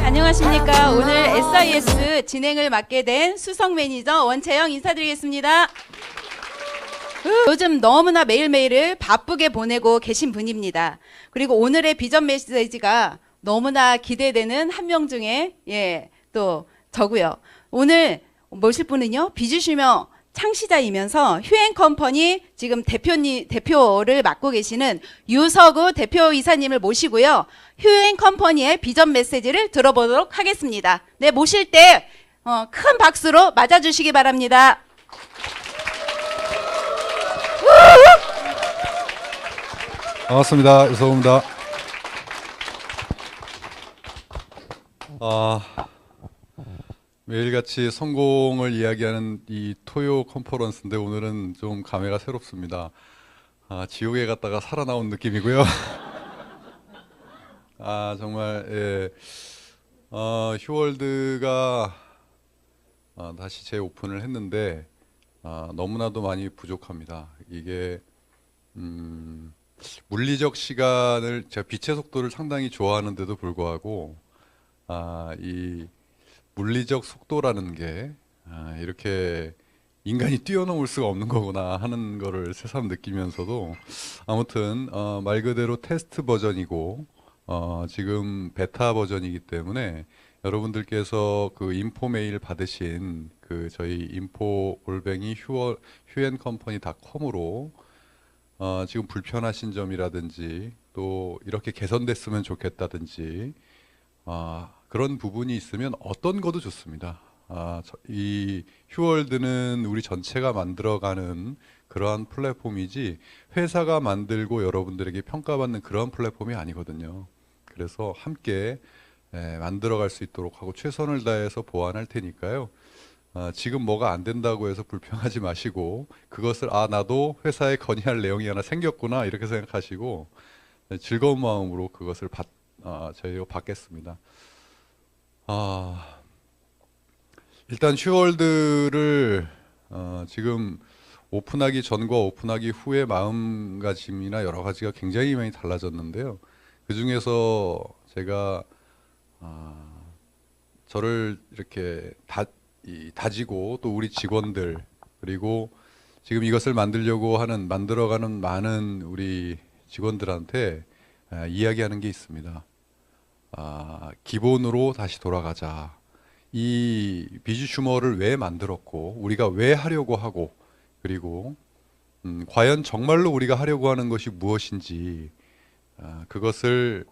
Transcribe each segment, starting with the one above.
안녕하십니까. 오늘 SIS 진행을 맡게 된 수석 매니저 원채영 인사드리겠습니다. 요즘 너무나 매일매일을 바쁘게 보내고 계신 분입니다. 그리고 오늘의 비전 메시지가 너무나 기대되는 한 명 중에 또 저고요. 오늘 모실 분은요, 비주슈머 창시자이면서 휴앤컴퍼니 지금 대표를 맡고 계시는 유서구 대표이사님을 모시고요. 휴앤컴퍼니의 비전 메시지를 들어보도록 하겠습니다. 네, 모실 때 큰 박수로 맞아주시기 바랍니다. 반갑습니다. 유서구입니다. 매일같이 성공을 이야기하는 이 토요 컨퍼런스인데 오늘은 좀 감회가 새롭습니다. 지옥에 갔다가 살아나온 느낌이고요. 정말 휴월드가 다시 재오픈을 했는데 너무나도 많이 부족합니다. 이게 물리적 시간을, 제가 빛의 속도를 상당히 좋아하는데도 불구하고 이 물리적 속도라는 게 이렇게 인간이 뛰어넘을 수가 없는 거구나 하는 거를 새삼 느끼면서도, 아무튼 말 그대로 테스트 버전이고 지금 베타 버전이기 때문에 여러분들께서 그 인포 메일 받으신 그 저희 info@huandcompany.com으로 지금 불편하신 점이라든지 또 이렇게 개선됐으면 좋겠다든지 그런 부분이 있으면 어떤 것도 좋습니다. 이 휴월드는 우리 전체가 만들어가는 그러한 플랫폼이지 회사가 만들고 여러분들에게 평가받는 그런 플랫폼이 아니거든요. 그래서 함께 만들어갈 수 있도록 하고 최선을 다해서 보완할 테니까요. 지금 뭐가 안 된다고 해서 불평하지 마시고, 그것을 나도 회사에 건의할 내용이 하나 생겼구나 이렇게 생각하시고 즐거운 마음으로 그것을 저희가 받겠습니다. 일단 휴월드를 지금 오픈하기 전과 오픈하기 후의 마음가짐이나 여러 가지가 굉장히 많이 달라졌는데요. 그 중에서 제가 저를 이렇게 다지고 또 우리 직원들, 그리고 지금 이것을 만들어가는 많은 우리 직원들한테 이야기하는 게 있습니다. 기본으로 다시 돌아가자. 이 비주슈머를 왜 만들었고 우리가 왜 하려고 하고, 그리고 과연 정말로 우리가 하려고 하는 것이 무엇인지 그것을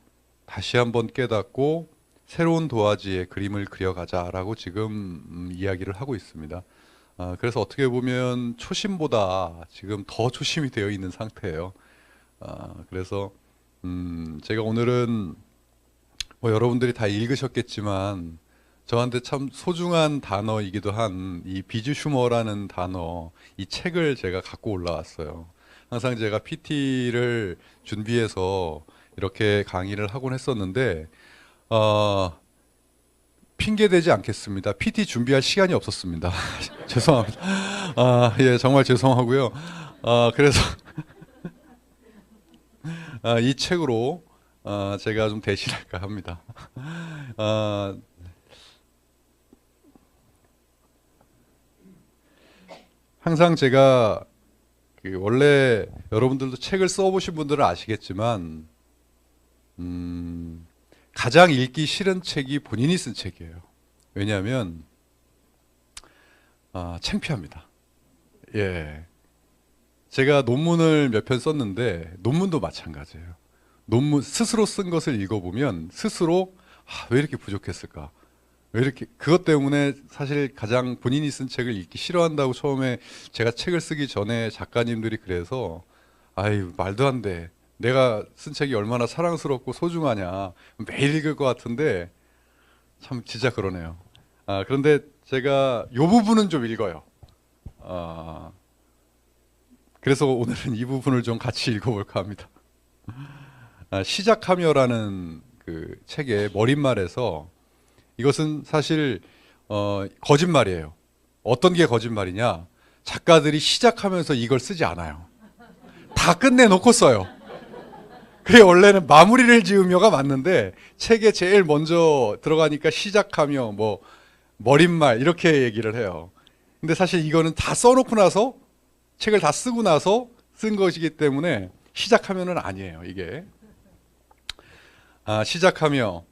다시 한번 깨닫고 새로운 도화지의 그림을 그려가자라고 지금 이야기를 하고 있습니다. 그래서 어떻게 보면 초심보다 지금 더 초심이 되어 있는 상태예요. 그래서 제가 오늘은 여러분들이 다 읽으셨겠지만 저한테 참 소중한 단어이기도 한 이 비주슈머라는 단어, 이 책을 제가 갖고 올라왔어요. 항상 제가 PT를 준비해서 이렇게 강의를 하곤 했었는데 핑계 대지 않겠습니다. PT 준비할 시간이 없었습니다. 죄송합니다. 정말 죄송하고요. 그래서 이 책으로 제가 좀 대신할까 합니다. 항상 제가 원래 여러분들도 책을 써보신 분들은 아시겠지만 가장 읽기 싫은 책이 본인이 쓴 책이에요. 왜냐하면 창피합니다. 제가 논문을 몇 편 썼는데 논문도 마찬가지예요. 논문 스스로 쓴 것을 읽어보면 스스로 왜 이렇게 부족했을까? 왜 이렇게, 그것 때문에 사실 가장 본인이 쓴 책을 읽기 싫어한다고 처음에 제가 책을 쓰기 전에 작가님들이 그래서 말도 안 돼. 내가 쓴 책이 얼마나 사랑스럽고 소중하냐. 매일 읽을 것 같은데 참 진짜 그러네요. 그런데 제가 이 부분은 좀 읽어요. 그래서 오늘은 이 부분을 좀 같이 읽어볼까 합니다. 시작하며라는 그 책의 머릿말에서 이것은 사실 거짓말이에요. 어떤 게 거짓말이냐? 작가들이 시작하면서 이걸 쓰지 않아요. 다 끝내놓고 써요. 그게 원래는 마무리를 지으며가 맞는데 책에 제일 먼저 들어가니까 시작하며 뭐 머릿말 이렇게 얘기를 해요. 근데 사실 이거는 다 써놓고 나서 책을 다 쓰고 나서 쓴 것이기 때문에 시작하면은 아니에요. 이게 시작하며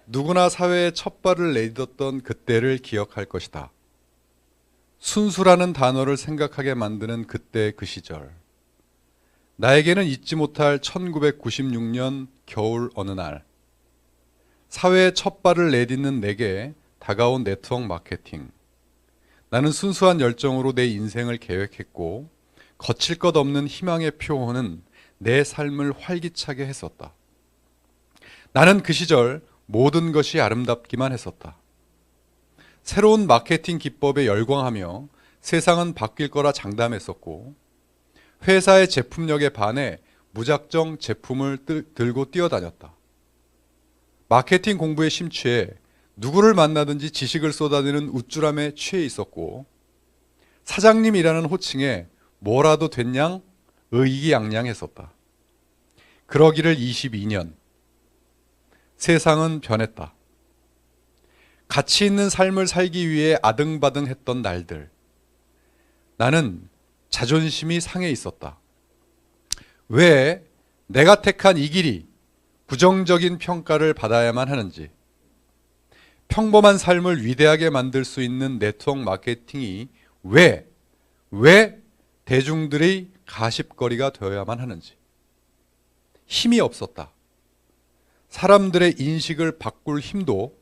누구나 사회에 첫 발을 내딛었던 그때를 기억할 것이다. 순수라는 단어를 생각하게 만드는 그때 그 시절. 나에게는 잊지 못할 1996년 겨울 어느 날 사회에 첫 발을 내딛는 내게 다가온 네트워크 마케팅. 나는 순수한 열정으로 내 인생을 계획했고 거칠 것 없는 희망의 표현은 내 삶을 활기차게 했었다. 나는 그 시절 모든 것이 아름답기만 했었다. 새로운 마케팅 기법에 열광하며 세상은 바뀔 거라 장담했었고 회사의 제품력에 반해 무작정 제품을 들고 뛰어다녔다. 마케팅 공부에 심취해 누구를 만나든지 지식을 쏟아내는 우쭐함에 취해 있었고 사장님이라는 호칭에 뭐라도 된양 의기양양했었다. 그러기를 22년. 세상은 변했다. 가치 있는 삶을 살기 위해 아등바등했던 날들. 나는 자존심이 상해 있었다. 왜 내가 택한 이 길이 부정적인 평가를 받아야만 하는지, 평범한 삶을 위대하게 만들 수 있는 네트워크 마케팅이 왜 대중들의 가십거리가 되어야만 하는지 힘이 없었다. 사람들의 인식을 바꿀 힘도,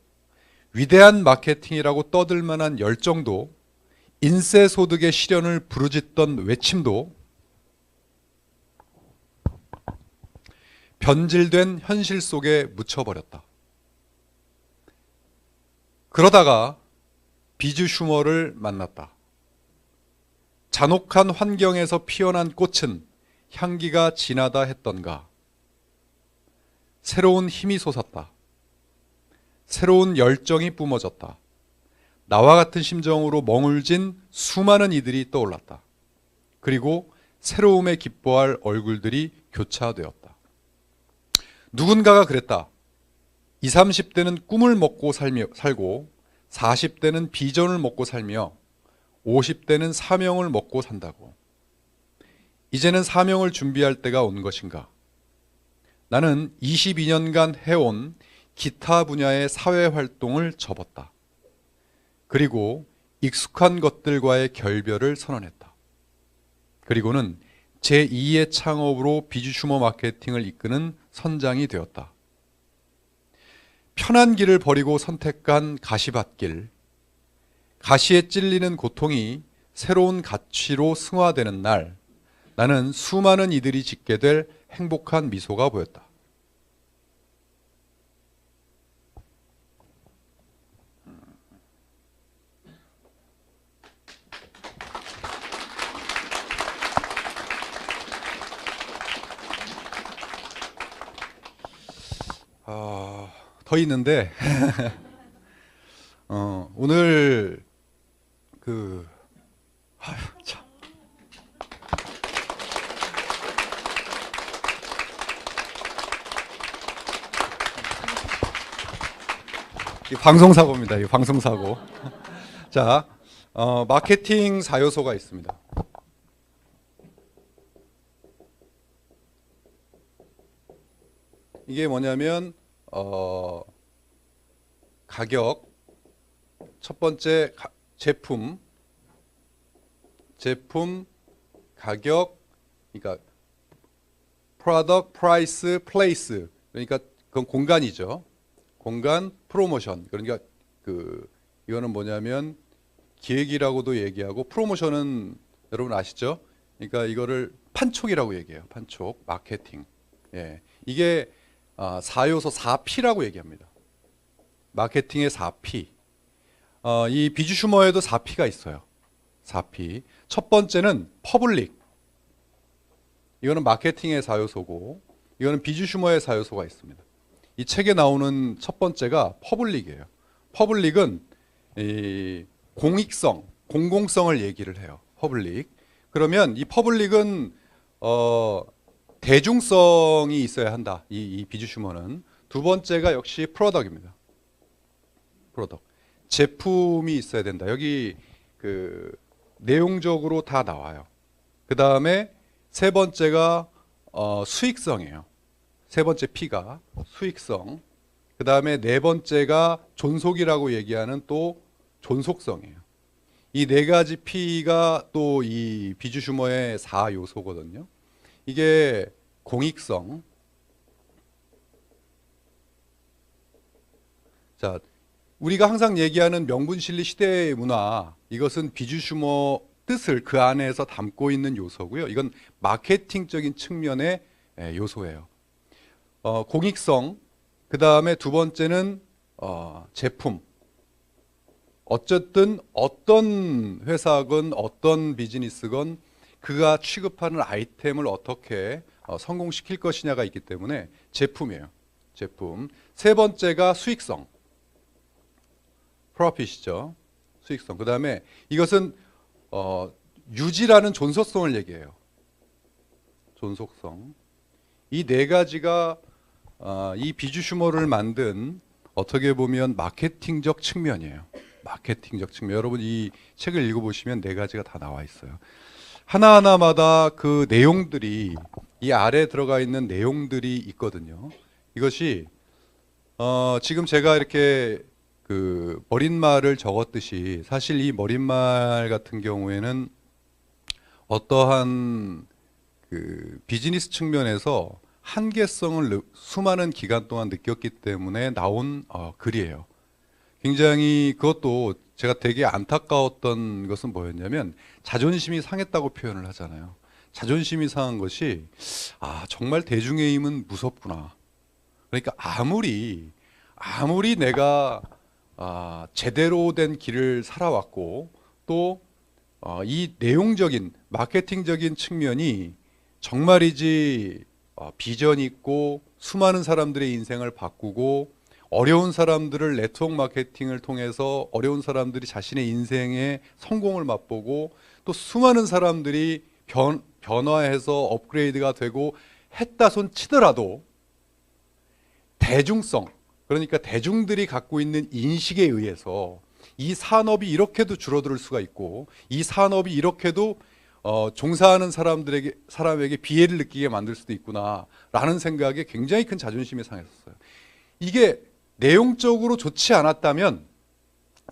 위대한 마케팅이라고 떠들 만한 열정도, 인세 소득의 실현을 부르짖던 외침도 변질된 현실 속에 묻혀버렸다. 그러다가 비주 슈머를 만났다. 잔혹한 환경에서 피어난 꽃은 향기가 진하다 했던가. 새로운 힘이 솟았다. 새로운 열정이 뿜어졌다. 나와 같은 심정으로 멍울진 수많은 이들이 떠올랐다. 그리고 새로움에 기뻐할 얼굴들이 교차되었다. 누군가가 그랬다. 20, 30대는 꿈을 먹고 살고 40대는 비전을 먹고 살며 50대는 사명을 먹고 산다고. 이제는 사명을 준비할 때가 온 것인가? 나는 22년간 해온 기타 분야의 사회활동을 접었다. 그리고 익숙한 것들과의 결별을 선언했다. 그리고는 제2의 창업으로 비주슈머 마케팅을 이끄는 선장이 되었다. 편한 길을 버리고 선택한 가시밭길, 가시에 찔리는 고통이 새로운 가치로 승화되는 날, 나는 수많은 이들이 짓게 될 행복한 미소가 보였다. 더 있는데 오늘 참. 이 방송사고입니다. 이 방송사고. 자, 마케팅 4요소가 있습니다. 이게 뭐냐면 가격, 첫 번째 제품, 가격, 그러니까 product, price, place. 그러니까 그건 공간이죠. 공간, 프로모션. 그러니까 이거는 뭐냐면 기획이라고도 얘기하고 프로모션은 여러분 아시죠? 그러니까 이거를 판촉이라고 얘기해요. 판촉, 마케팅. 예. 이게 4요소 4P라고 얘기합니다. 마케팅의 4P. 이 비주슈머에도 4P가 있어요. 4P. 첫 번째는 퍼블릭. 이거는 마케팅의 4요소고 이거는 비주슈머의 4요소가 있습니다. 이 책에 나오는 첫 번째가 퍼블릭이에요. 퍼블릭은 이 공익성, 공공성을 얘기를 해요. 퍼블릭. 그러면 이 퍼블릭은 대중성이 있어야 한다. 이 비주 슈머는. 두 번째가 역시 프로덕입니다. 프로덕. 제품이 있어야 된다. 여기 그 내용적으로 다 나와요. 그 다음에 세 번째가 수익성이에요. 세 번째 P가 수익성. 그 다음에 네 번째가 존속이라고 얘기하는 또 존속성이에요. 이 네 가지 P가 또 이 비주 슈머의 4요소거든요. 이게 공익성. 자, 우리가 항상 얘기하는 명분실리 시대의 문화, 이것은 비주 슈머 뜻을 그 안에서 담고 있는 요소고요. 이건 마케팅적인 측면의 요소예요. 공익성, 그 다음에 두 번째는 제품. 어쨌든 어떤 회사건 어떤 비즈니스건 그가 취급하는 아이템을 어떻게 성공시킬 것이냐가 있기 때문에 제품이에요. 제품. 세 번째가 수익성. 프로핏이죠. 수익성. 그 다음에 이것은 유지라는 존속성을 얘기해요. 존속성. 이 네 가지가 이 비주 슈머를 만든 어떻게 보면 마케팅적 측면이에요. 마케팅적 측면. 여러분 이 책을 읽어보시면 네 가지가 다 나와 있어요. 하나하나마다 그 내용들이 이 아래에 들어가 있는 내용들이 있거든요. 이것이 지금 제가 이렇게 그 머릿말을 적었듯이 사실 이 머릿말 같은 경우에는 어떠한 그 비즈니스 측면에서 한계성을 수많은 기간 동안 느꼈기 때문에 나온 글이에요. 굉장히 그것도 제가 되게 안타까웠던 것은 뭐였냐면 자존심이 상했다고 표현을 하잖아요. 자존심이 상한 것이 정말 대중의 힘은 무섭구나. 그러니까 아무리 내가 제대로 된 길을 살아왔고 또 이 내용적인 마케팅적인 측면이 정말이지 비전 있고 수많은 사람들의 인생을 바꾸고 어려운 사람들을 네트워크 마케팅을 통해서 어려운 사람들이 자신의 인생의 성공을 맛보고 또 수많은 사람들이 변화해서 업그레이드가 되고 했다 손 치더라도 대중성, 그러니까 대중들이 갖고 있는 인식에 의해서 이 산업이 이렇게도 줄어들 수가 있고 이 산업이 이렇게도 종사하는 사람에게 비애를 느끼게 만들 수도 있구나라는 생각에 굉장히 큰 자존심이 상했었어요. 이게 내용적으로 좋지 않았다면,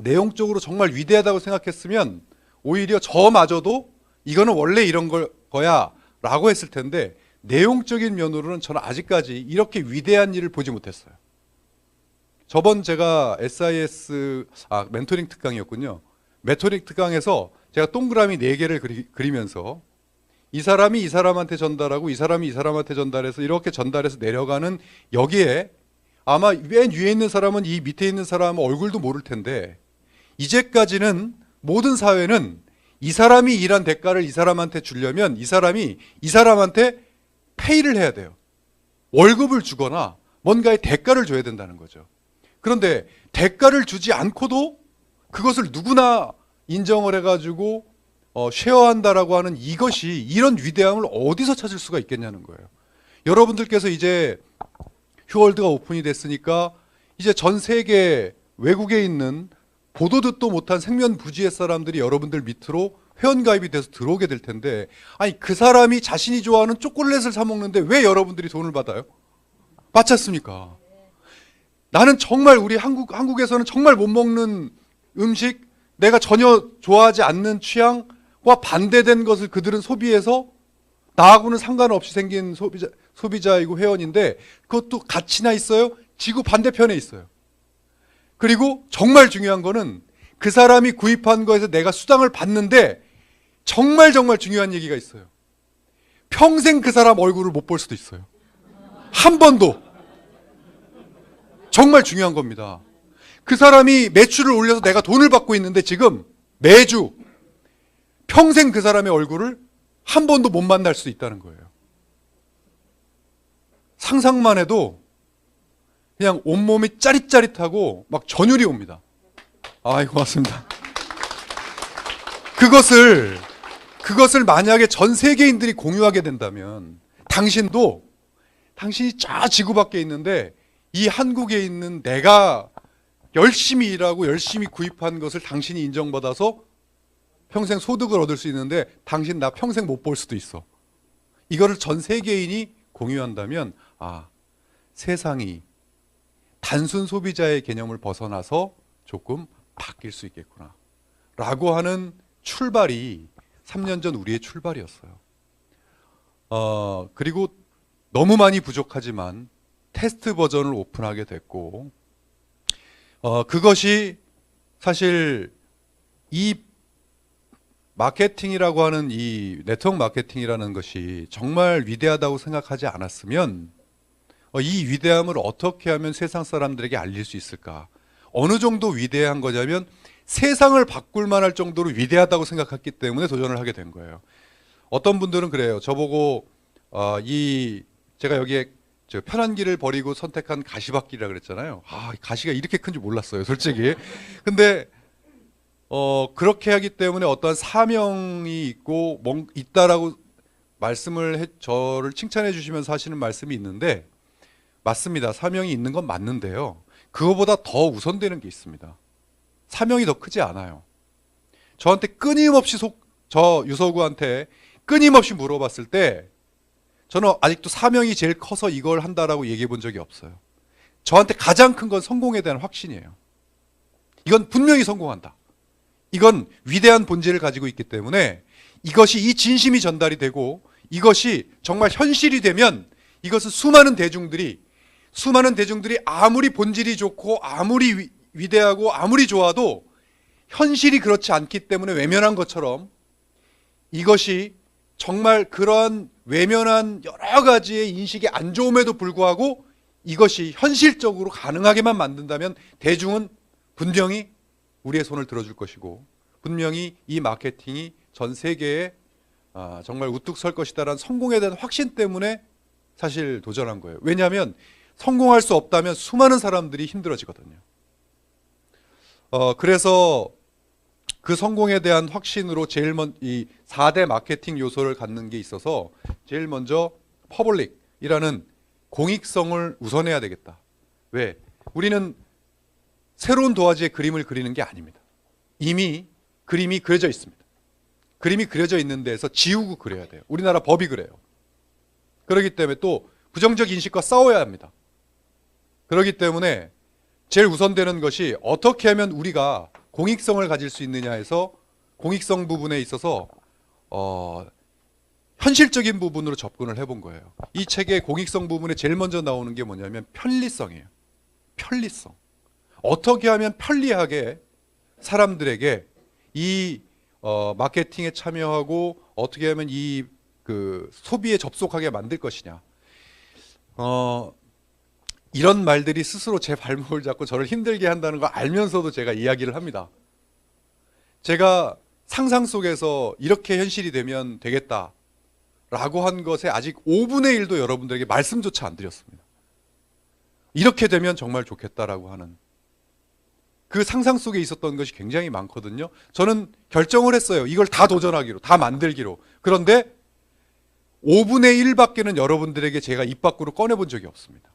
내용적으로 정말 위대하다고 생각했으면 오히려 저마저도 이거는 원래 이런 거야 라고 했을 텐데 내용적인 면으로는 저는 아직까지 이렇게 위대한 일을 보지 못했어요. 저번 제가 SIS 멘토링 특강이었군요. 멘토링 특강에서 제가 동그라미 4개를 그리면서 이 사람이 이 사람한테 전달하고 이 사람이 이 사람한테 전달해서 이렇게 전달해서 내려가는, 여기에 아마 맨 위에 있는 사람은 이 밑에 있는 사람 얼굴도 모를 텐데 이제까지는 모든 사회는 이 사람이 일한 대가를 이 사람한테 주려면 이 사람이 이 사람한테 페이를 해야 돼요. 월급을 주거나 뭔가의 대가를 줘야 된다는 거죠. 그런데 대가를 주지 않고도 그것을 누구나 인정을 해가지고 쉐어한다라고 하는 이것이, 이런 위대함을 어디서 찾을 수가 있겠냐는 거예요. 여러분들께서 이제 휴월드가 오픈이 됐으니까 이제 전 세계 외국에 있는 보도 듣도 못한 생면부지의 사람들이 여러분들 밑으로 회원가입이 돼서 들어오게 될 텐데, 아니 그 사람이 자신이 좋아하는 초콜릿을 사 먹는데 왜 여러분들이 돈을 받아요? 맞지 않습니까? 나는 정말 우리 한국에서는 정말 못 먹는 음식, 내가 전혀 좋아하지 않는 취향과 반대된 것을 그들은 소비해서 나하고는 상관없이 생긴 소비자이고 회원인데 그것도 가치나 있어요? 지구 반대편에 있어요. 그리고 정말 중요한 거는 그 사람이 구입한 거에서 내가 수당을 받는데 정말 중요한 얘기가 있어요. 평생 그 사람 얼굴을 못 볼 수도 있어요. 한 번도. 정말 중요한 겁니다. 그 사람이 매출을 올려서 내가 돈을 받고 있는데 지금 매주 평생 그 사람의 얼굴을 한 번도 못 만날 수 있다는 거예요. 상상만 해도 그냥 온몸이 짜릿짜릿하고 막 전율이 옵니다. 고맙습니다. 그것을 만약에 전 세계인들이 공유하게 된다면 당신이 저 지구 밖에 있는데 이 한국에 있는 내가 열심히 일하고 열심히 구입한 것을 당신이 인정받아서 평생 소득을 얻을 수 있는데 당신 나 평생 못 볼 수도 있어. 이거를 전 세계인이 공유한다면 세상이 단순 소비자의 개념을 벗어나서 조금 바뀔 수 있겠구나 라고 하는 출발이 3년 전 우리의 출발이었어요. 그리고 너무 많이 부족하지만 테스트 버전을 오픈하게 됐고 그것이 사실 이 마케팅이라고 하는 이 네트워크 마케팅이라는 것이 정말 위대하다고 생각하지 않았으면 이 위대함을 어떻게 하면 세상 사람들에게 알릴 수 있을까? 어느 정도 위대한 거냐면 세상을 바꿀 만할 정도로 위대하다고 생각했기 때문에 도전을 하게 된 거예요. 어떤 분들은 그래요. 저보고 제가 여기에 편한 길을 버리고 선택한 가시밭길이라 그랬잖아요. 가시가 이렇게 큰 줄 몰랐어요, 솔직히. 근데 그렇게 하기 때문에 어떤 사명이 있고 있다라고 저를 칭찬해 주시면서 하시는 말씀이 있는데 맞습니다. 사명이 있는 건 맞는데요. 그거보다 더 우선되는 게 있습니다. 사명이 더 크지 않아요. 저한테 끊임없이 저 유서구한테 끊임없이 물어봤을 때 저는 아직도 사명이 제일 커서 이걸 한다라고 얘기해 본 적이 없어요. 저한테 가장 큰 건 성공에 대한 확신이에요. 이건 분명히 성공한다. 이건 위대한 본질을 가지고 있기 때문에 이것이 이 진심이 전달이 되고 이것이 정말 현실이 되면 이것은 수많은 대중들이 아무리 본질이 좋고 아무리 위대하고 아무리 좋아도 현실이 그렇지 않기 때문에 외면한 것처럼 이것이 정말 그러한 외면한 여러 가지의 인식이 안 좋음에도 불구하고 이것이 현실적으로 가능하게만 만든다면 대중은 분명히 우리의 손을 들어줄 것이고 분명히 이 마케팅이 전 세계에 정말 우뚝 설 것이다라는 성공에 대한 확신 때문에 사실 도전한 거예요. 왜냐하면 성공할 수 없다면 수많은 사람들이 힘들어지거든요. 그래서 그 성공에 대한 확신으로 제일 먼저 이 4대 마케팅 요소를 갖는 게 있어서 제일 먼저 퍼블릭이라는 공익성을 우선해야 되겠다. 왜? 우리는 새로운 도화지에 그림을 그리는 게 아닙니다. 이미 그림이 그려져 있습니다. 그림이 그려져 있는 데에서 지우고 그려야 돼요. 우리나라 법이 그래요. 그렇기 때문에 또 부정적 인식과 싸워야 합니다. 그렇기 때문에 제일 우선되는 것이 어떻게 하면 우리가 공익성을 가질 수 있느냐 해서 공익성 부분에 있어서 현실적인 부분으로 접근을 해본 거예요. 이 책의 공익성 부분에 제일 먼저 나오는 게 뭐냐면 편리성이에요. 편리성. 어떻게 하면 편리하게 사람들에게 이 마케팅에 참여하고 어떻게 하면 이 소비에 접속하게 만들 것이냐. 이런 말들이 스스로 제 발목을 잡고 저를 힘들게 한다는 걸 알면서도 제가 이야기를 합니다. 제가 상상 속에서 이렇게 현실이 되면 되겠다라고 한 것에 아직 5분의 1도 여러분들에게 말씀조차 안 드렸습니다. 이렇게 되면 정말 좋겠다라고 하는 그 상상 속에 있었던 것이 굉장히 많거든요. 저는 결정을 했어요. 이걸 다 도전하기로, 다 만들기로. 그런데 5분의 1밖에는 여러분들에게 제가 입 밖으로 꺼내본 적이 없습니다.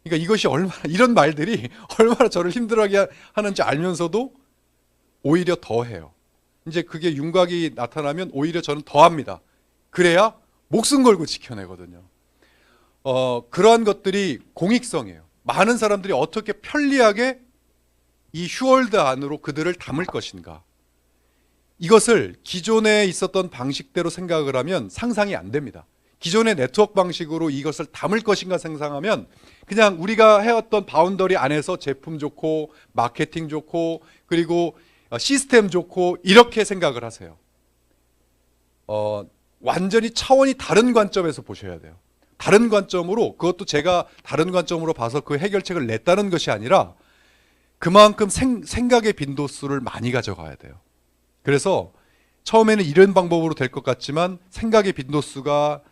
그러니까 이것이 이런 말들이 얼마나 저를 힘들어하게 하는지 알면서도 오히려 더 해요. 이제 그게 윤곽이 나타나면 오히려 저는 더 합니다. 그래야 목숨 걸고 지켜내거든요. 그러한 것들이 공익성이에요. 많은 사람들이 어떻게 편리하게 이 휴월드 안으로 그들을 담을 것인가. 이것을 기존에 있었던 방식대로 생각을 하면 상상이 안 됩니다. 기존의 네트워크 방식으로 이것을 담을 것인가 상상하면 그냥 우리가 해왔던 바운더리 안에서 제품 좋고 마케팅 좋고 그리고 시스템 좋고 이렇게 생각을 하세요. 완전히 차원이 다른 관점에서 보셔야 돼요. 다른 관점으로, 그것도 제가 다른 관점으로 봐서 그 해결책을 냈다는 것이 아니라 그만큼 생각의 빈도수를 많이 가져가야 돼요. 그래서 처음에는 이런 방법으로 될 것 같지만 생각의 빈도수가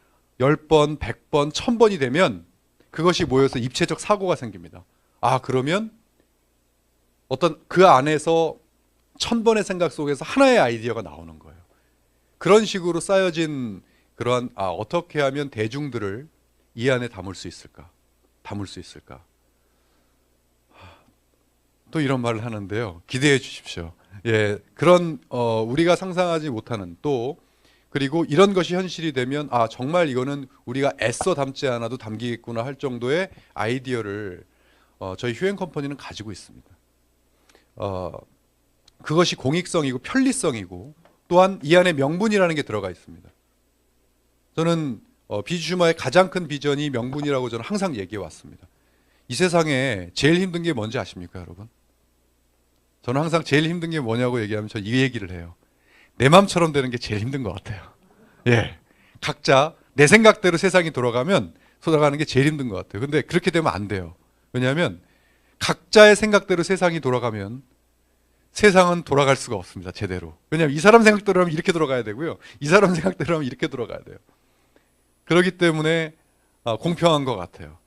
10번, 100번, 1000번이 되면 그것이 모여서 입체적 사고가 생깁니다. 그러면 어떤 그 안에서 1000번의 생각 속에서 하나의 아이디어가 나오는 거예요. 그런 식으로 쌓여진 그러한 어떻게 하면 대중들을 이 안에 담을 수 있을까? 담을 수 있을까? 또 이런 말을 하는데요. 기대해 주십시오. 예, 그런 우리가 상상하지 못하는 또 그리고 이런 것이 현실이 되면 정말 이거는 우리가 애써 담지 않아도 담기겠구나 할 정도의 아이디어를 저희 휴엔 컴퍼니는 가지고 있습니다. 그것이 공익성이고 편리성이고 또한 이 안에 명분이라는 게 들어가 있습니다. 저는 비주마의 가장 큰 비전이 명분이라고 저는 항상 얘기해 왔습니다. 이 세상에 제일 힘든 게 뭔지 아십니까, 여러분? 저는 항상 제일 힘든 게 뭐냐고 얘기하면 저 이 얘기를 해요. 내 마음처럼 되는 게 제일 힘든 것 같아요. 예, 각자 내 생각대로 세상이 돌아가는 게 제일 힘든 것 같아요. 근데 그렇게 되면 안 돼요. 왜냐하면 각자의 생각대로 세상이 돌아가면 세상은 돌아갈 수가 없습니다. 제대로. 왜냐하면 이 사람 생각대로 하면 이렇게 돌아가야 되고요. 이 사람 생각대로 하면 이렇게 돌아가야 돼요. 그렇기 때문에 공평한 것 같아요.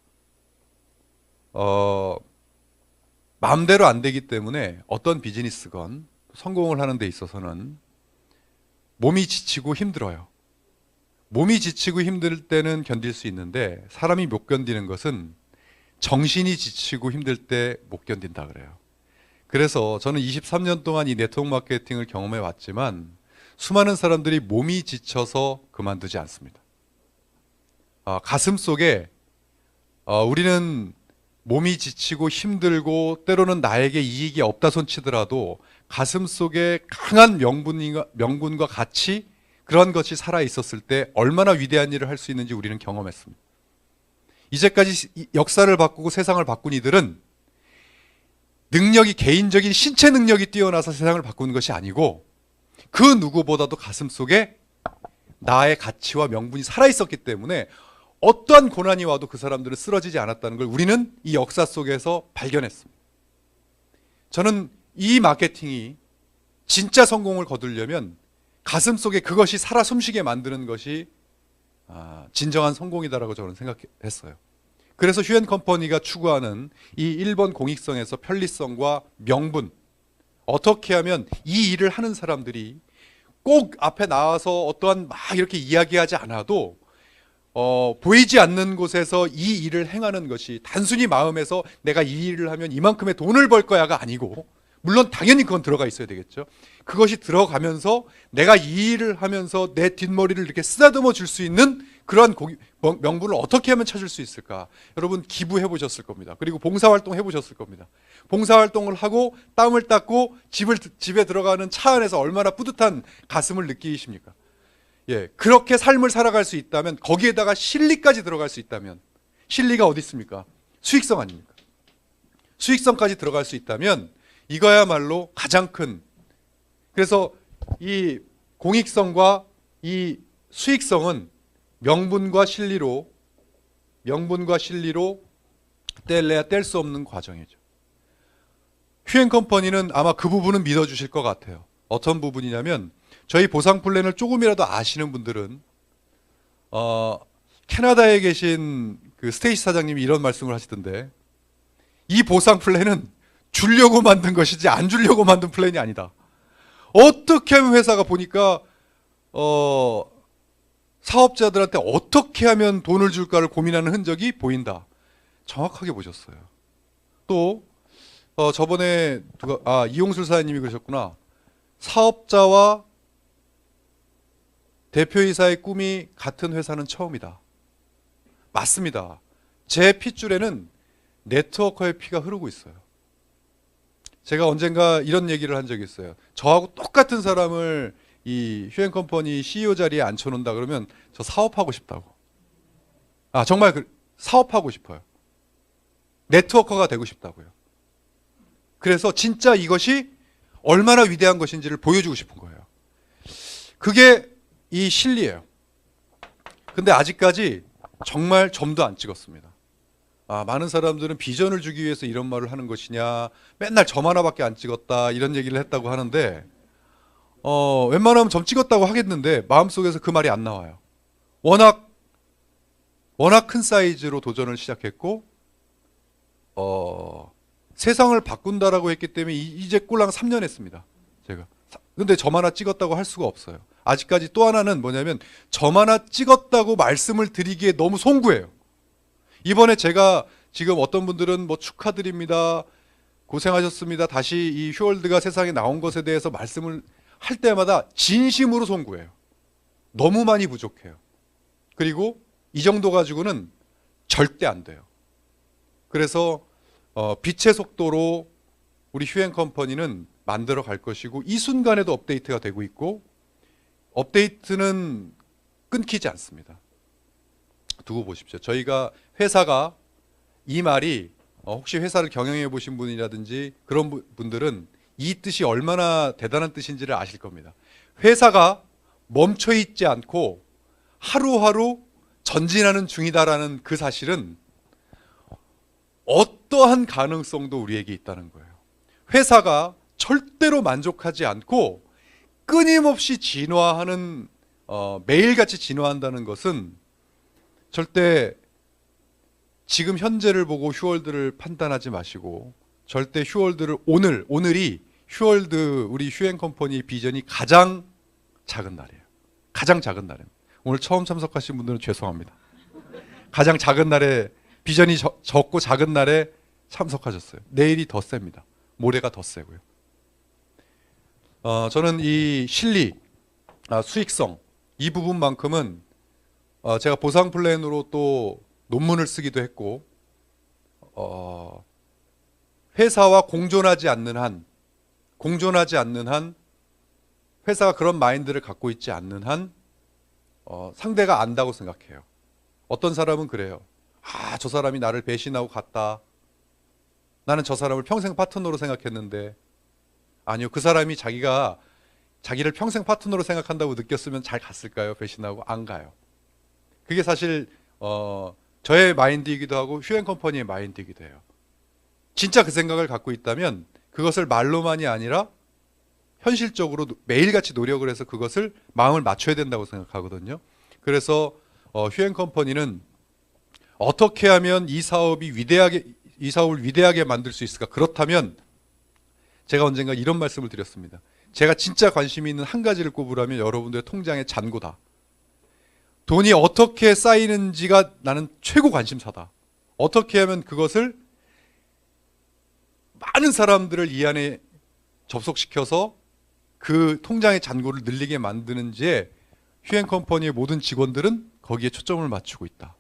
마음대로 안 되기 때문에 어떤 비즈니스건 성공을 하는 데 있어서는 몸이 지치고 힘들어요. 몸이 지치고 힘들 때는 견딜 수 있는데 사람이 못 견디는 것은 정신이 지치고 힘들 때 못 견딘다 그래요. 그래서 저는 23년 동안 이 네트워크 마케팅을 경험해 왔지만 수많은 사람들이 몸이 지쳐서 그만두지 않습니다. 가슴 속에 우리는 몸이 지치고 힘들고 때로는 나에게 이익이 없다 손치더라도 가슴 속에 강한 명분과 가치 그런 것이 살아 있었을 때 얼마나 위대한 일을 할 수 있는지 우리는 경험했습니다. 이제까지 역사를 바꾸고 세상을 바꾼 이들은 능력이 개인적인 신체 능력이 뛰어나서 세상을 바꾸는 것이 아니고 그 누구보다도 가슴 속에 나의 가치와 명분이 살아 있었기 때문에 어떠한 고난이 와도 그 사람들은 쓰러지지 않았다는 걸 우리는 이 역사 속에서 발견했습니다. 저는 이 마케팅이 진짜 성공을 거두려면 가슴 속에 그것이 살아 숨쉬게 만드는 것이 진정한 성공이다라고 저는 생각했어요. 그래서 휴엔 컴퍼니가 추구하는 이 1번 공익성에서 편리성과 명분, 어떻게 하면 이 일을 하는 사람들이 꼭 앞에 나와서 어떠한 막 이렇게 이야기하지 않아도 보이지 않는 곳에서 이 일을 행하는 것이 단순히 마음에서 내가 이 일을 하면 이만큼의 돈을 벌 거야가 아니고, 물론 당연히 그건 들어가 있어야 되겠죠. 그것이 들어가면서 내가 이 일을 하면서 내 뒷머리를 이렇게 쓰다듬어 줄 수 있는 그러한 명분을 어떻게 하면 찾을 수 있을까? 여러분 기부해 보셨을 겁니다. 그리고 봉사활동 해보셨을 겁니다. 봉사활동을 하고 땀을 닦고 집에 들어가는 차 안에서 얼마나 뿌듯한 가슴을 느끼십니까? 예, 그렇게 삶을 살아갈 수 있다면, 거기에다가 실리까지 들어갈 수 있다면, 실리가 어디 있습니까? 수익성 아닙니까? 수익성까지 들어갈 수 있다면 이거야말로 가장 큰, 그래서 이 공익성과 이 수익성은 명분과 실리로 뗄래야 뗄 수 없는 과정이죠. 휴엔 컴퍼니는 아마 그 부분은 믿어주실 것 같아요. 어떤 부분이냐면, 저희 보상 플랜을 조금이라도 아시는 분들은 캐나다에 계신 그 스테이시 사장님이 이런 말씀을 하시던데, 이 보상 플랜은 주려고 만든 것이지 안 주려고 만든 플랜이 아니다. 어떻게 하면 회사가 보니까 사업자들한테 어떻게 하면 돈을 줄까를 고민하는 흔적이 보인다. 정확하게 보셨어요. 또 저번에 이용술 사장님이 그러셨구나. 사업자와 대표이사의 꿈이 같은 회사는 처음이다. 맞습니다. 제 핏줄에는 네트워커의 피가 흐르고 있어요. 제가 언젠가 이런 얘기를 한 적이 있어요. 저하고 똑같은 사람을 이 휴엔 컴퍼니 CEO 자리에 앉혀놓는다 그러면 저 사업하고 싶다고. 정말 사업하고 싶어요. 네트워커가 되고 싶다고요. 그래서 진짜 이것이 얼마나 위대한 것인지를 보여주고 싶은 거예요. 그게 이 실리예요. 근데 아직까지 정말 점도 안 찍었습니다. 많은 사람들은 비전을 주기 위해서 이런 말을 하는 것이냐, 맨날 점 하나밖에 안 찍었다 이런 얘기를 했다고 하는데, 웬만하면 점 찍었다고 하겠는데 마음속에서 그 말이 안 나와요. 워낙 큰 사이즈로 도전을 시작했고 세상을 바꾼다라고 했기 때문에 이제 꼴랑 3년 했습니다. 제가. 근데 점 하나 찍었다고 할 수가 없어요. 아직까지 또 하나는 뭐냐면 점 하나 찍었다고 말씀을 드리기에 너무 송구해요. 이번에 제가 지금 어떤 분들은 뭐 축하드립니다, 고생하셨습니다, 다시 이 휴월드가 세상에 나온 것에 대해서 말씀을 할 때마다 진심으로 송구해요. 너무 많이 부족해요. 그리고 이 정도 가지고는 절대 안 돼요. 그래서 빛의 속도로 우리 휴앤컴퍼니는 만들어 갈 것이고, 이 순간에도 업데이트가 되고 있고, 업데이트는 끊기지 않습니다. 두고 보십시오. 저희가 회사가 이 말이 혹시 회사를 경영해 보신 분이라든지 그런 분들은 이 뜻이 얼마나 대단한 뜻인지를 아실 겁니다. 회사가 멈춰 있지 않고 하루하루 전진하는 중이다라는 그 사실은 어떠한 가능성도 우리에게 있다는 거예요. 회사가 절대로 만족하지 않고 끊임없이 진화하는, 매일같이 진화한다는 것은 절대 지금 현재를 보고 휴월드를 판단하지 마시고, 절대 휴월드를 오늘이 휴월드, 우리 휴앤컴퍼니 비전이 가장 작은 날이에요. 가장 작은 날입니다. 오늘 처음 참석하신 분들은 죄송합니다. 가장 작은 날에, 비전이 적고 작은 날에 참석하셨어요. 내일이 더 셉니다. 모레가 더 세고요. 저는 이 실리, 수익성, 이 부분만큼은 제가 보상 플랜으로 또 논문을 쓰기도 했고, 회사와 공존하지 않는 한, 회사가 그런 마인드를 갖고 있지 않는 한 상대가 안다고 생각해요. 어떤 사람은 그래요. 저 사람이 나를 배신하고 갔다. 나는 저 사람을 평생 파트너로 생각했는데. 아니요, 그 사람이 자기를 평생 파트너로 생각한다고 느꼈으면 잘 갔을까요? 배신하고? 안 가요. 그게 사실 저의 마인드이기도 하고 휴앤컴퍼니의 마인드이기도 해요. 진짜 그 생각을 갖고 있다면 그것을 말로만이 아니라 현실적으로 매일같이 노력을 해서 그것을 마음을 맞춰야 된다고 생각하거든요. 그래서 휴앤컴퍼니는 어떻게 하면 이 사업을 위대하게 만들 수 있을까? 그렇다면 제가 언젠가 이런 말씀을 드렸습니다. 제가 진짜 관심이 있는 한 가지를 꼽으라면 여러분들의 통장의 잔고다. 돈이 어떻게 쌓이는지가 나는 최고 관심사다. 어떻게 하면 그것을 많은 사람들을 이 안에 접속시켜서 그 통장의 잔고를 늘리게 만드는지에 휴앤컴퍼니의 모든 직원들은 거기에 초점을 맞추고 있다.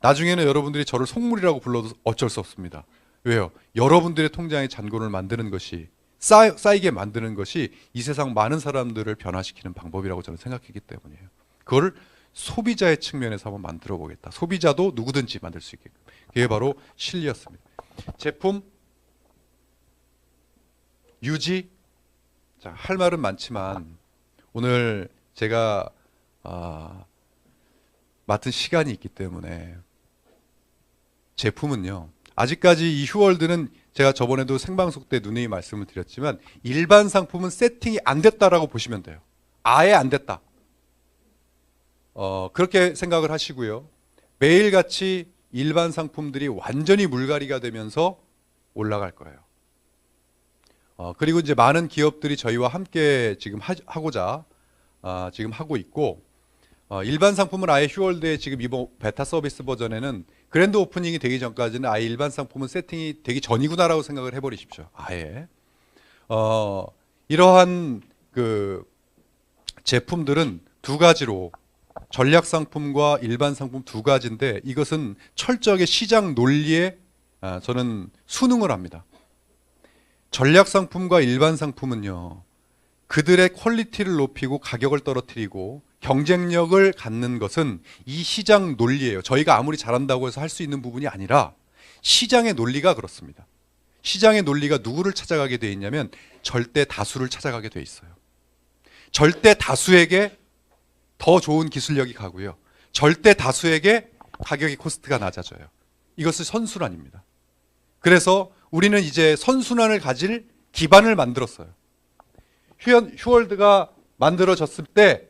나중에는 여러분들이 저를 속물이라고 불러도 어쩔 수 없습니다. 왜요? 여러분들의 통장의 잔고를 만드는 것이, 쌓이게 만드는 것이 이 세상 많은 사람들을 변화시키는 방법이라고 저는 생각했기 때문이에요. 그거를 소비자의 측면에서 한번 만들어 보겠다. 소비자도 누구든지 만들 수 있게끔. 그게 바로 실리였습니다. 제품 유지. 자, 할 말은 많지만 오늘 제가 맡은 시간이 있기 때문에, 제품은요, 아직까지 이 휴월드는 제가 저번에도 생방송 때 누누이 말씀을 드렸지만 일반 상품은 세팅이 안 됐다라고 보시면 돼요. 아예 안 됐다. 그렇게 생각을 하시고요. 매일같이 일반 상품들이 완전히 물갈이가 되면서 올라갈 거예요. 그리고 이제 많은 기업들이 저희와 함께 지금 하고자 지금 하고 있고, 일반 상품은 아예 휴월드의 지금 이번 베타 서비스 버전에는 그랜드 오프닝이 되기 전까지는 아예 일반 상품은 세팅이 되기 전이구나라고 생각을 해버리십시오. 아예. 이러한 그 제품들은 두 가지로, 전략 상품과 일반 상품 두 가지인데, 이것은 철저하게 시장 논리에 저는 순응을 합니다. 전략 상품과 일반 상품은요, 그들의 퀄리티를 높이고 가격을 떨어뜨리고 경쟁력을 갖는 것은 이 시장 논리예요. 저희가 아무리 잘한다고 해서 할 수 있는 부분이 아니라 시장의 논리가 그렇습니다. 시장의 논리가 누구를 찾아가게 돼 있냐면 절대 다수를 찾아가게 돼 있어요. 절대 다수에게 더 좋은 기술력이 가고요. 절대 다수에게 가격의 코스트가 낮아져요. 이것을 선순환입니다. 그래서 우리는 이제 선순환을 가질 기반을 만들었어요. 휴월드가 만들어졌을 때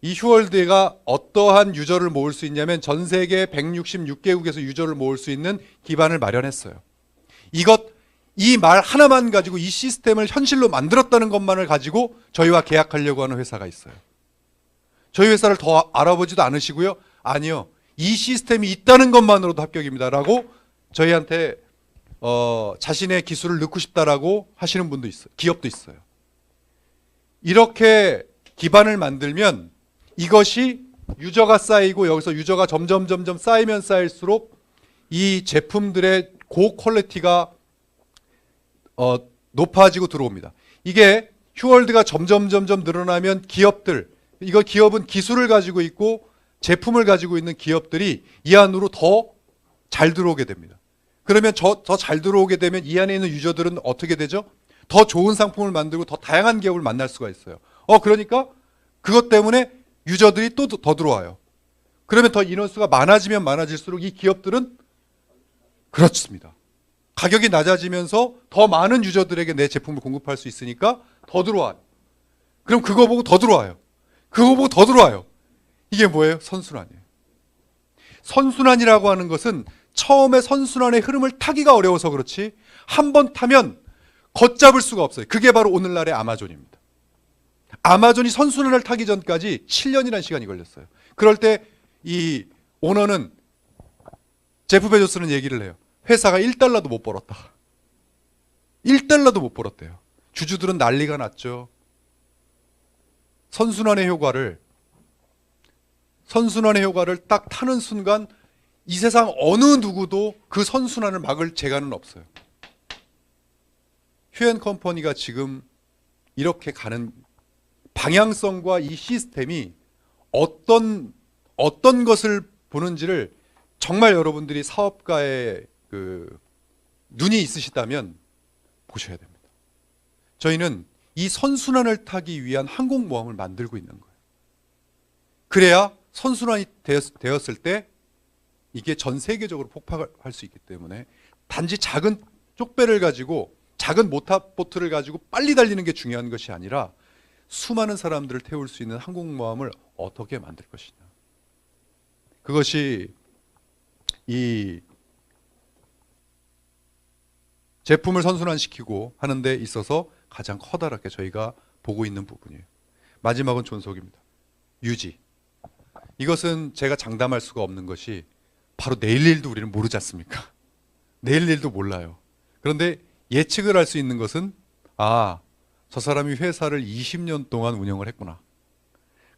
이 휴월드가 어떠한 유저를 모을 수 있냐면 전 세계 166개국에서 유저를 모을 수 있는 기반을 마련했어요. 이 말 하나만 가지고 이 시스템을 현실로 만들었다는 것만을 가지고 저희와 계약하려고 하는 회사가 있어요. 저희 회사를 더 알아보지도 않으시고요. 아니요. 이 시스템이 있다는 것만으로도 합격입니다라고 저희한테 자신의 기술을 넣고 싶다라고 하시는 분도 있어요. 기업도 있어요. 이렇게 기반을 만들면 이것이 유저가 쌓이고 여기서 유저가 점점 쌓이면 쌓일수록 이 제품들의 고퀄리티가 높아지고 들어옵니다. 이게 휴월드가 점점 늘어나면 기업은 기술을 가지고 있고 제품을 가지고 있는 기업들이 이 안으로 더 잘 들어오게 됩니다. 그러면 더 잘 들어오게 되면 이 안에 있는 유저들은 어떻게 되죠? 더 좋은 상품을 만들고 더 다양한 기업을 만날 수가 있어요. 그러니까 그것 때문에 유저들이 또 더 들어와요. 그러면 더 인원수가 많아지면 많아질수록 이 기업들은 그렇습니다. 가격이 낮아지면서 더 많은 유저들에게 내 제품을 공급할 수 있으니까 더 들어와요. 그럼 그거 보고 더 들어와요. 그거 보고 더 들어와요. 이게 뭐예요? 선순환이에요. 선순환이라고 하는 것은 처음에 선순환의 흐름을 타기가 어려워서 그렇지 한 번 타면 걷잡을 수가 없어요. 그게 바로 오늘날의 아마존입니다. 아마존이 선순환을 타기 전까지 7년이라는 시간이 걸렸어요. 그럴 때 이 오너는 제프 베조스는 얘기를 해요. 회사가 1달러도 못 벌었다. 1달러도 못 벌었대요. 주주들은 난리가 났죠. 선순환의 효과를 딱 타는 순간 이 세상 어느 누구도 그 선순환을 막을 재간은 없어요. 휴앤컴퍼니가 지금 이렇게 가는 방향성과 이 시스템이 어떤 것을 보는지를 정말 여러분들이 사업가의 눈이 있으시다면 보셔야 됩니다. 저희는 이 선순환을 타기 위한 항공모함을 만들고 있는 거예요. 그래야 선순환이 되었을 때 이게 전 세계적으로 폭발할 수 있기 때문에 단지 작은 쪽배를 가지고 작은 모터보트를 가지고 빨리 달리는 게 중요한 것이 아니라 수많은 사람들을 태울 수 있는 항공모함을 어떻게 만들 것이냐. 그것이 이 제품을 선순환시키고 하는 데 있어서 가장 커다랗게 저희가 보고 있는 부분이에요. 마지막은 존속입니다. 유지. 이것은 제가 장담할 수가 없는 것이 바로 내일 일도 우리는 모르지 않습니까? 내일 일도 몰라요. 그런데 예측을 할 수 있는 것은 저 사람이 회사를 20년 동안 운영을 했구나.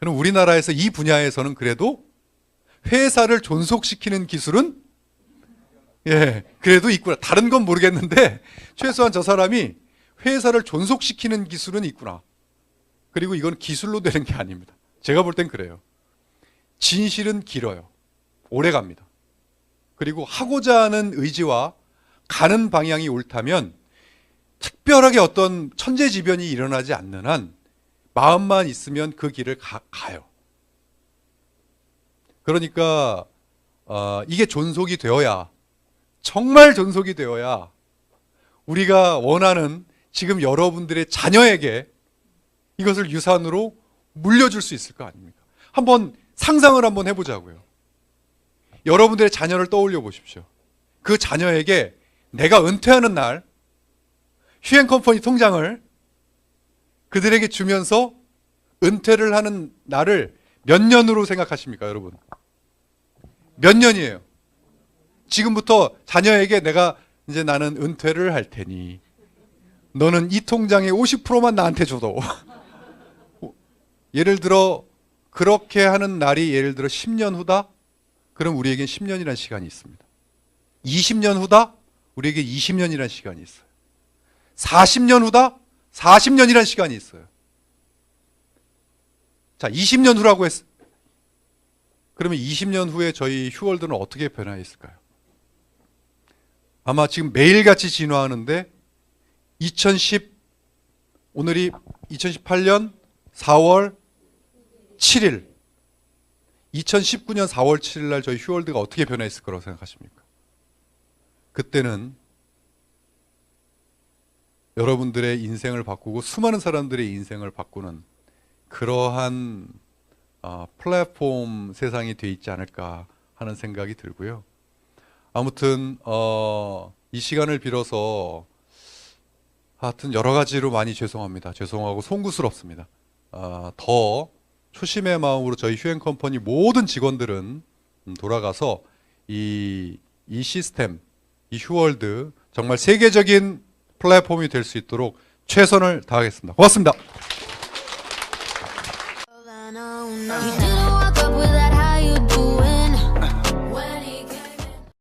그럼 우리나라에서 이 분야에서는 그래도 회사를 존속시키는 기술은 그래도 있구나. 다른 건 모르겠는데 최소한 저 사람이 회사를 존속시키는 기술은 있구나. 그리고 이건 기술로 되는 게 아닙니다. 제가 볼 땐 그래요. 진실은 길어요. 오래 갑니다. 그리고 하고자 하는 의지와 가는 방향이 옳다면 특별하게 어떤 천재지변이 일어나지 않는 한 마음만 있으면 그 길을 가요. 그러니까 이게 존속이 되어야, 정말 존속이 되어야 우리가 원하는 지금 여러분들의 자녀에게 이것을 유산으로 물려줄 수 있을 거 아닙니까? 한번 상상을 한번 해보자고요. 여러분들의 자녀를 떠올려 보십시오. 그 자녀에게 내가 은퇴하는 날 휴앤컴퍼니 통장을 그들에게 주면서 은퇴를 하는 날을 몇 년으로 생각하십니까, 여러분? 몇 년이에요? 지금부터 자녀에게 내가 이제 나는 은퇴를 할 테니 너는 이 통장의 50%만 나한테 줘도 예를 들어 그렇게 하는 날이 예를 들어 10년 후다? 그럼 우리에겐 10년이라는 시간이 있습니다. 20년 후다? 우리에게 20년이라는 시간이 있어요. 40년 후다? 40년이라는 시간이 있어요. 자, 20년 후라고 했어. 그러면 20년 후에 저희 휴월드는 어떻게 변화해 있을까요? 아마 지금 매일같이 진화하는데 오늘이 2018년 4월 7일 2019년 4월 7일 날 저희 휴월드가 어떻게 변화했을 거라고 생각하십니까? 그때는 여러분들의 인생을 바꾸고 수많은 사람들의 인생을 바꾸는 그러한 플랫폼 세상이 돼 있지 않을까 하는 생각이 들고요. 아무튼 이 시간을 빌어서 하여튼 여러 가지로 많이 죄송합니다. 죄송하고 송구스럽습니다. 더 초심의 마음으로 저희 휴행 컴퍼니 모든 직원들은 돌아가서 이 시스템, 이 휴월드 정말 세계적인 플랫폼이 될 수 있도록 최선을 다하겠습니다. 고맙습니다. You